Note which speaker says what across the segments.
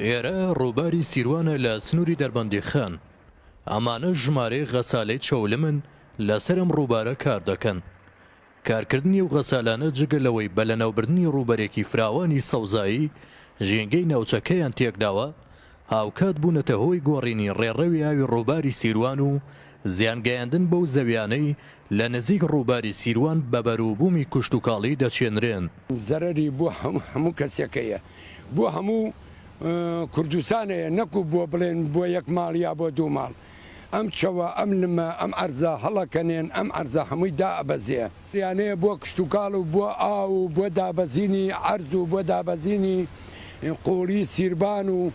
Speaker 1: ئێرە ڕووباری سیروانە لە سنووری دەربەندی خان. ئەمانە ژمارەی غەسالەی چەولمن لەسەرم ڕووبارە کار دەکەن. کارکردنی و غەسالانە جگە لەوەی بە لەناوبردنی ڕووبەرێکی فراوانی سەوزایی ژینگەی ناوچەکەیان تێکداوە، هاوکات بوونەتە هۆی گۆڕینی ڕێڕەوی ئاوی ڕووباری سیروان و زیانگەیاندن بەو زەویانەی لە نزیک ڕووباری سیروان بە بەرووبوومی کوشتتوکاڵی دەچێنرێن.
Speaker 2: زەرەری بۆ هەموو کەسێکەیە، بۆ هەموو کوردستانەیە، نەکو بۆ بڵێن بۆ یەک ماڵ یا بۆ دوو ماڵ. ئەم چەوە ئەم لمە ئەم ئەرزە هەڵەکەنێن، ئەم ئەرزە هەمووی دائەبەزێ. یانەیە بۆ کشتتوکاڵ و بۆ ئاو و بۆ دابەزینی ئەرز و بۆ دابەزینی قوڵی سیربان و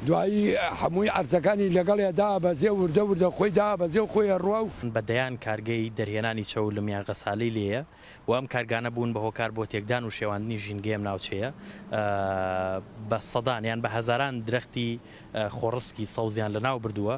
Speaker 2: دوایی هەمووی ئەرزەکانی لەگەڵێ دابەزێ وردە وردە خۆی دابەزێ و خۆی ڕوا و
Speaker 3: بەدەیان کارگەی دەرهێنانی چەولمیان غەسالی لێیە و ئەم کارگانە بوون بە هۆکار بۆ تێکدان و شێواندنی ژینگەیەم ناوچەیە بە سەدانیان بە هەزاران درەختی خۆڕسکی سەوزیان لەناو بردووە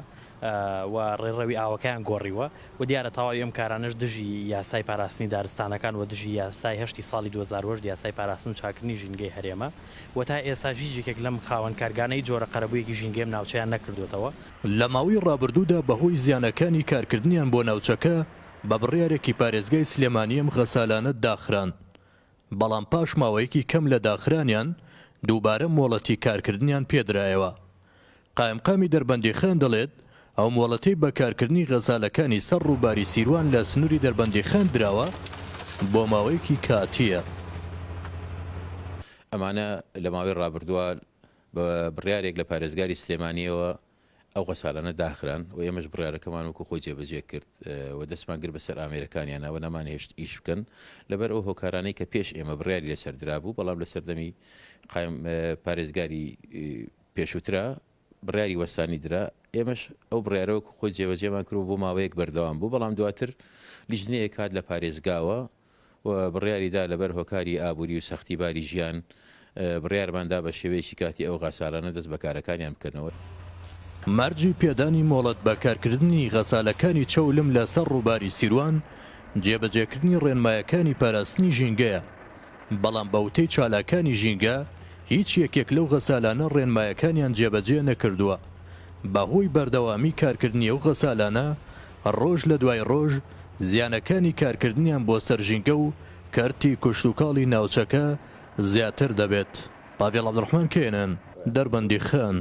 Speaker 3: و ڕێڕەوی ئاوەکەیان گۆڕیوە و دیارە تەواوی ئەم کارانش دژی یاسای پاراستنی دارستانەکان و دژی یاسای هەشتی ساڵی 2010 یاسای پاراستن و چاکردنی ژینگەی هەرێمە و تا ئێستا هیچێکێک لەم خاوەن کارگانەی جۆرە قەرەبوویەکی ژینگەم ناوچەیان نەکردوێتەوە.
Speaker 1: لە ماوەی ڕابردوودا بەهۆی زیانەکانی کارکردنیان بۆ ناوچەکە بە بڕیارێکی پارێزگای سلێمانیەم غەسالانە داخران، بەڵام پاش ماوەیەکی کەم لە داخرانیان دووبارە مۆڵەتی کارکردنیان پێدرایەوە. قایمقامی دەربەندی خان دەڵێت ئەو مۆڵەتەی بەکارکردنی غەزالەکانی سەر ڕووباری سیروان لە سنووری دەربەندی خان درراوە بۆ ماوەیەکی کاتیە.
Speaker 4: ئەمانە لە ماوەی ڕابردووە بە بڕیارێک لە پارێزگاری سلێمانیەوە ئەو غەسالانە داخران و ئێمەش بڕیارەکەمان وەکو خۆی جێبەجێ کرد و دەستمان کرد بەسەر ئامێرەکانیانەوە نەمان هێشت ئیش بکەن لەبەر ئەو هۆکارانەی کە پێش ئێمە بڕیاری لەسەر درابوو، بەڵام لە سەردەمی پارێزگاری پێشووترا بڕیاری وەستانی درا. ئێمەش ئەو بڕیارەوە خۆی جێبەجێمان کرد و بۆ ماوەیەک بەردەوام بوو، بەڵام دواتر لیژنەیەک کات لە پارێزگاوە و بڕیاریدا لەبەر هۆکاری ئابووری و سەختی باری ژیان بڕیارماندا بە شێوەیەکی کاتی ئەو غەسالانە دەست بەکارەکانیان بکەنەوە.
Speaker 1: مەرجی پێدانی مۆڵەت بەکارکردنی غەسالەکانی چەولم لەسەر ڕووباری سیروان جێبەجێکردنی ڕێنمایەکانی پاراستنی ژینگەیە، بەڵام بەوتەی چالاکانی ژینگە هیچ یەکێک لەو غەسالانە ڕێنمایەکانیان جێبەجێ نەکردووە. بەهۆی بەردەوامی کارکردنی ئەو غەسالانە ڕۆژ لە دوای ڕۆژ زیانەکانی کارکردنیان بۆ سەرژینگە و کارتی کوشتتوکاڵی ناوچەکە زیاتر دەبێت. پاڤێڵ عەبدوڕەحمان کێنان، دەربەندی خان.